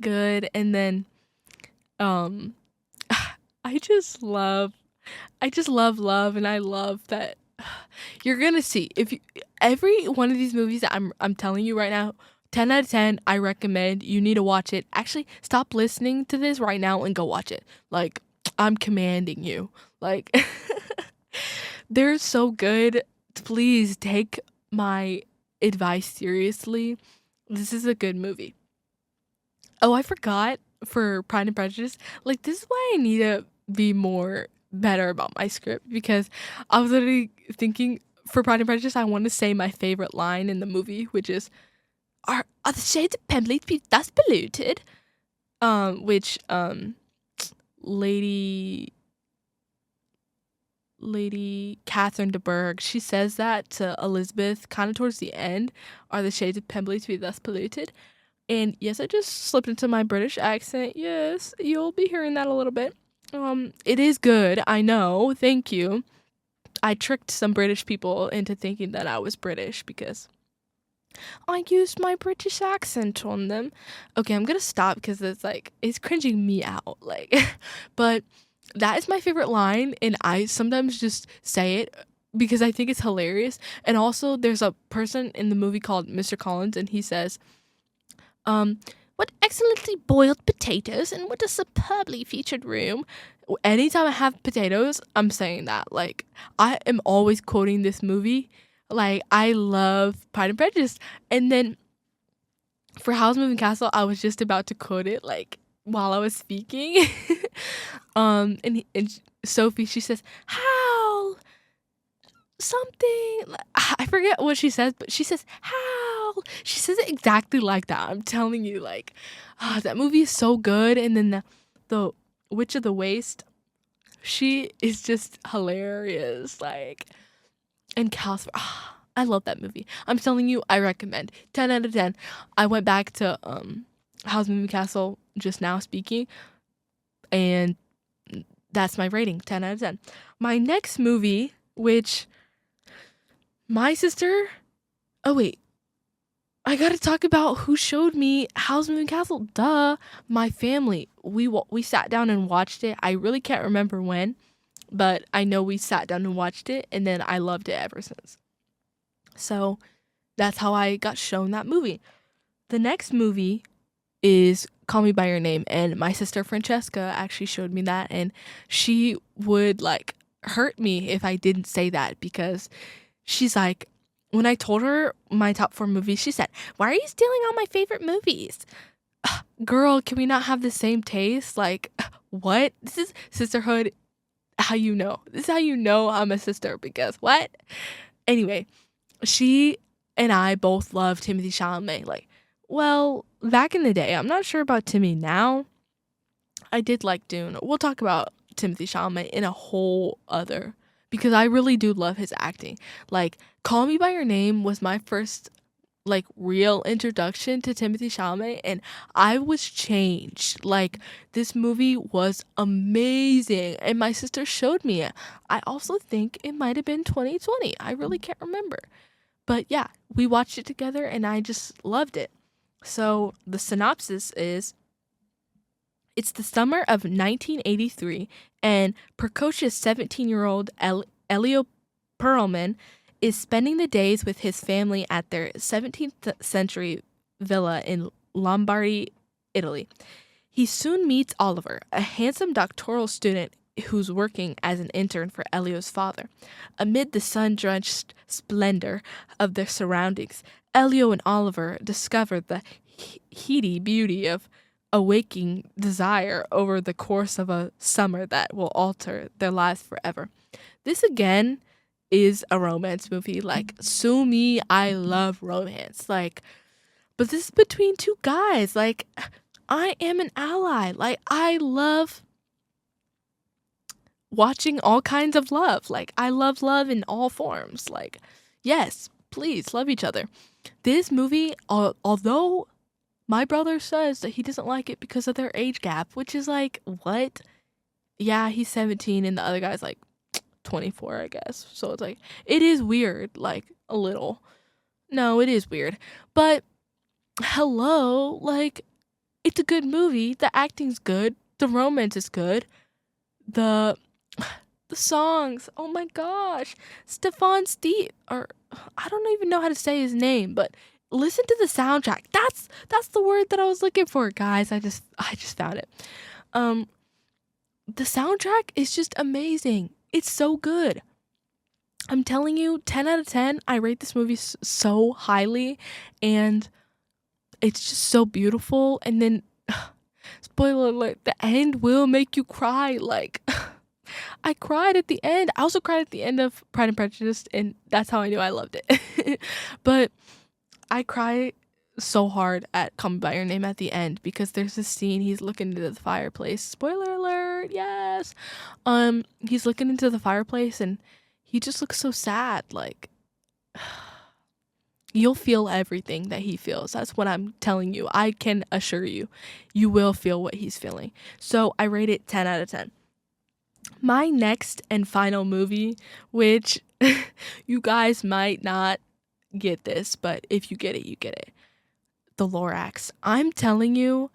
good. And then I just love love, and I love that you're going to see if you, every one of these movies that I'm telling you right now, 10 out of 10, I recommend. You need to watch it. Actually, stop listening to this right now and go watch it. Like, I'm commanding you. Like, they're so good. Please take my advice seriously. This is a good movie. Oh, I forgot for Pride and Prejudice. Like, this is why I need to be better about my script, because I was literally thinking for Pride and Prejudice, I want to say my favorite line in the movie, which is, Are the shades of Pemberley to be thus polluted? Which Lady Catherine de Bourgh, she says that to Elizabeth kind of towards the end. Are the shades of Pemberley to be thus polluted? And yes, I just slipped into my British accent. Yes, you'll be hearing that a little bit. It is good, I know. Thank you. I tricked some British people into thinking that I was British because I used my British accent on them. Okay, I'm gonna stop because it's cringing me out. Like, but that is my favorite line, and I sometimes just say it because I think it's hilarious. And also, there's a person in the movie called Mr. Collins, and he says, "What excellently boiled potatoes, and what a superbly featured room." Anytime I have potatoes, I'm saying that. Like, I am always quoting this movie. Like, I love Pride and Prejudice. And then for Howl's Moving Castle, I was just about to quote it, like, while I was speaking. And Sophie, she says, Howl! Something. I forget what she says, but she says, Howl! She says it exactly like that. I'm telling you, like, that movie is so good. And then the Witch of the Waste, she is just hilarious. Like, and Calcifer, I love that movie. I'm telling you, I recommend. 10 out of 10. I went back to Howl's Moving Castle just now speaking, and that's my rating, 10 out of 10. My next movie, which my sister... Oh, wait. I gotta talk about who showed me Howl's Moving Castle. Duh. My family. We sat down and watched it. I really can't remember when, but I know we sat down and watched it, and then I loved it ever since. So that's how I got shown that movie. The next movie is Call Me By Your Name, and my sister Francesca actually showed me that, and she would, like, hurt me if I didn't say that, because she's like, when I told her my top 4 movies, she said, "Why are you stealing all my favorite movies?" Girl, can we not have the same taste? Like, what? This is sisterhood. How you know? This is how you know I'm a sister, because what? Anyway, she and I both love Timothée Chalamet. Like, well, back in the day, I'm not sure about Timmy now. I did like Dune. We'll talk about Timothée Chalamet in a whole other, because I really do love his acting. Like, Call Me By Your Name was my first, like, real introduction to Timothée Chalamet, and I was changed. Like, this movie was amazing, and my sister showed me it. I also think it might have been 2020. I really can't remember. But yeah, we watched it together, and I just loved it. So the synopsis is, it's the summer of 1983, and precocious 17-year-old Elio Perlman is spending the days with his family at their 17th century villa in Lombardy, Italy. He soon meets Oliver, a handsome doctoral student who's working as an intern for Elio's father. Amid the sun-drenched splendor of their surroundings, Elio and Oliver discover the heady beauty of awaking desire over the course of a summer that will alter their lives forever. This again is a romance movie. Like, sue me, I love romance. Like, but this is between two guys. Like, I am an ally. Like, I love watching all kinds of love. Like, I love love in all forms. Like, yes, please love each other. This movie, although my brother says that he doesn't like it because of their age gap, which is like, what? Yeah, he's 17 and the other guy's like 24, I guess. So it's like, it is weird, like, a little. No, it is weird. But, hello, like, it's a good movie. The acting's good. The romance is good. The songs, oh my gosh. Stefan Steve, or I don't even know how to say his name, but listen to the soundtrack. That's the word that I was looking for, guys. I just found it. The soundtrack is just amazing. It's so good. I'm telling you, 10 out of 10. I rate this movie so highly, and it's just so beautiful. And then, spoiler alert, the end will make you cry. Like, I cried at the end. I also cried at the end of Pride and Prejudice, and that's how I knew I loved it. But I cry so hard at Call Me By Your Name at the end because there's this scene, he's looking into the fireplace. Spoiler alert, yes. He's looking into the fireplace and he just looks so sad. Like, you'll feel everything that he feels. That's what I'm telling you. I can assure you, you will feel what he's feeling. So I rate it 10 out of 10. My next and final movie, which you guys might not get this, but if you get it, you get it. The Lorax. I'm telling you,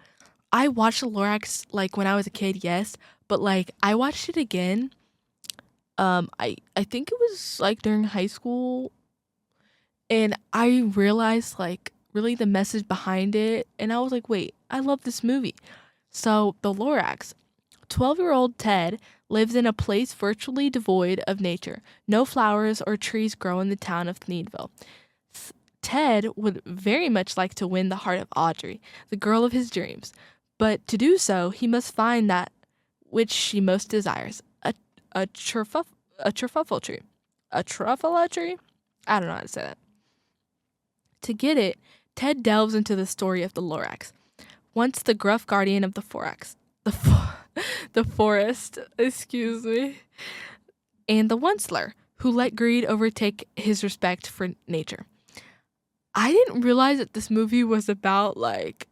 I watched The Lorax like when I was a kid, yes, but like I watched it again. I think it was like during high school, and I realized like really the message behind it, and I was like, wait, I love this movie. So The Lorax. 12-year-old Ted lives in a place virtually devoid of nature. No flowers or trees grow in the town of Thneedville. Ted would very much like to win the heart of Audrey, the girl of his dreams. But to do so, he must find that which she most desires, a truffle tree. A truffula tree? I don't know how to say that. To get it, Ted delves into the story of the Lorax. Once the gruff guardian of the forest, excuse me, and the Onceler, who let greed overtake his respect for nature. I didn't realize that this movie was about, like,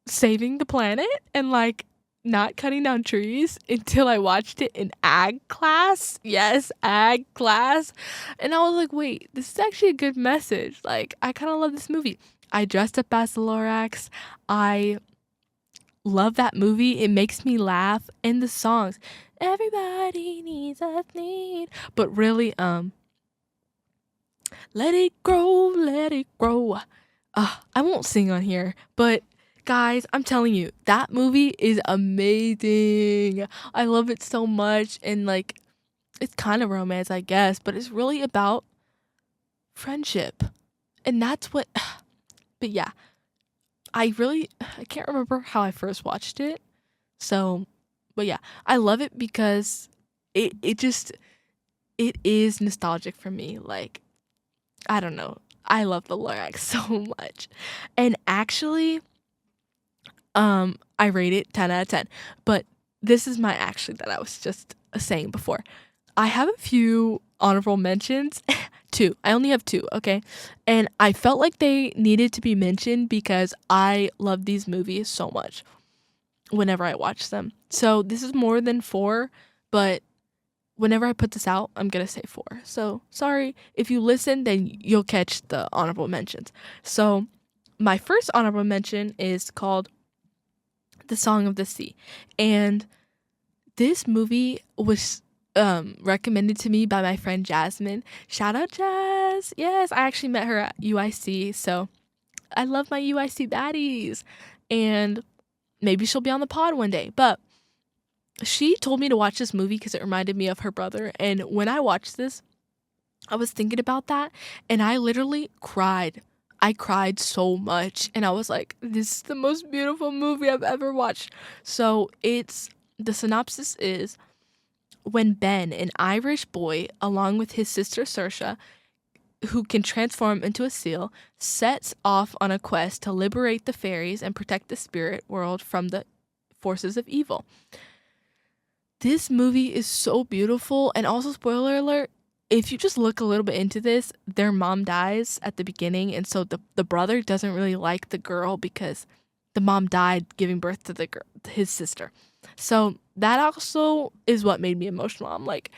saving the planet and, like, not cutting down trees until I watched it in ag class. Yes, ag class. And I was like, wait, this is actually a good message. Like, I kind of love this movie. I dressed up as the Lorax. I love that movie. It makes me laugh. And the songs, everybody needs a need. But really, let it grow, let it grow. I won't sing on here, but guys, I'm telling you, that movie is amazing. I love it so much, and like, it's kind of romance, I guess, but it's really about friendship, and that's what. But yeah, I can't remember how I first watched it, so, but yeah, I love it because it is nostalgic for me. Like, I don't know, I love the Lorax so much, and actually, I rate it 10 out of 10. But this is my actually that I was just saying before. I have a few honorable mentions. 2. I only have 2, okay? And I felt like they needed to be mentioned because I love these movies so much whenever I watch them. So this is more than 4, but whenever I put this out, I'm going to say 4. So sorry. If you listen, then you'll catch the honorable mentions. So my first honorable mention is called The Song of the Sea, and this movie was recommended to me by my friend Jasmine. Shout out Jazz. Yes, I actually met her at UIC, so I love my UIC baddies, and maybe she'll be on the pod one day. But she told me to watch this movie because it reminded me of her brother. And when I watched this, I was thinking about that and I literally cried. I cried so much and I was like, this is the most beautiful movie I've ever watched. So the synopsis is when Ben, an Irish boy, along with his sister Saoirse, who can transform into a seal, sets off on a quest to liberate the fairies and protect the spirit world from the forces of evil. This movie is so beautiful, and also, spoiler alert, if you just look a little bit into this, their mom dies at the beginning, and so the brother doesn't really like the girl because the mom died giving birth to his sister. So that also is what made me emotional. I'm like,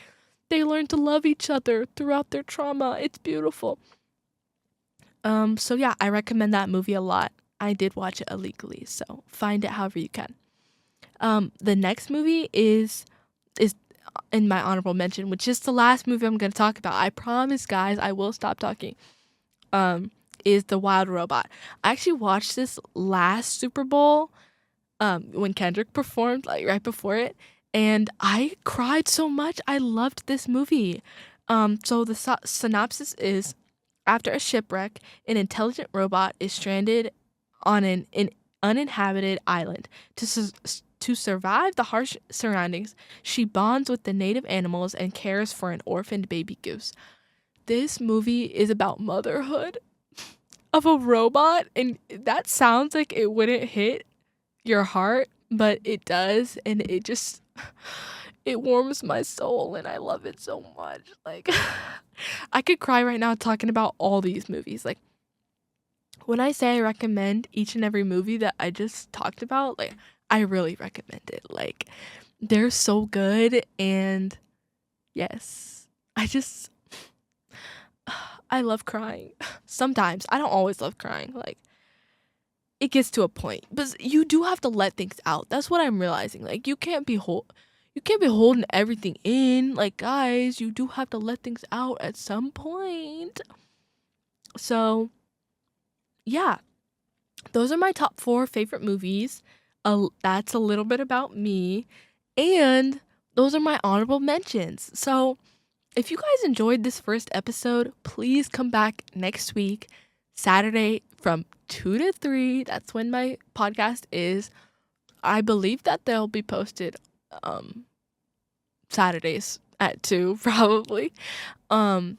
they learn to love each other throughout their trauma. It's beautiful. So yeah, I recommend that movie a lot. I did watch it illegally, so find it however you can. The next movie is in my honorable mention, which is the last movie I'm going to talk about. I promise, guys, I will stop talking. Is The Wild Robot. I actually watched this last Super Bowl when Kendrick performed, like right before it, and I cried so much. I loved this movie. So the synopsis is, after a shipwreck, an intelligent robot is stranded on an uninhabited island. To survive the harsh surroundings, she bonds with the native animals and cares for an orphaned baby goose. This movie is about motherhood of a robot, and that sounds like it wouldn't hit your heart, but it does, and it warms my soul, and I love it so much. Like, I could cry right now talking about all these movies. Like, when I say I recommend each and every movie that I just talked about, like, I really recommend it. Like, they're so good, and yes, I love crying. Sometimes. I don't always love crying. Like, it gets to a point, but you do have to let things out. That's what I'm realizing. Like, you can't be holding everything in. Like, guys, you do have to let things out at some point. So, yeah. Those are my top 4 favorite movies. That's a little bit about me. And those are my honorable mentions. So, if you guys enjoyed this first episode, please come back next week, Saturday from 2 to 3. That's when my podcast is. I believe that they'll be posted Saturdays at 2, probably. And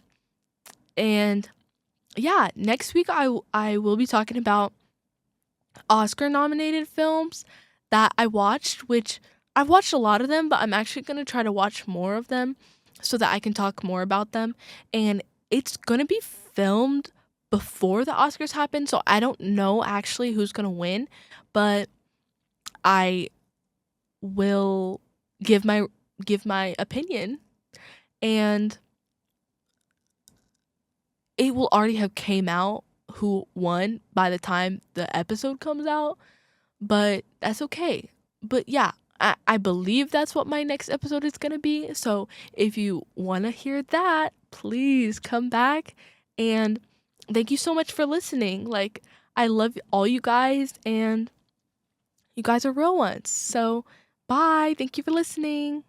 yeah, next week I will be talking about Oscar nominated films that I watched, which I've watched a lot of them, but I'm actually going to try to watch more of them so that I can talk more about them. And it's going to be filmed before the Oscars happen, so I don't know actually who's going to win, but I will give my opinion, and it will already have came out who won by the time the episode comes out, but that's okay. But yeah, I believe that's what my next episode is going to be. So if you want to hear that, please come back. And thank you so much for listening. Like, I love all you guys, and you guys are real ones. So bye. Thank you for listening.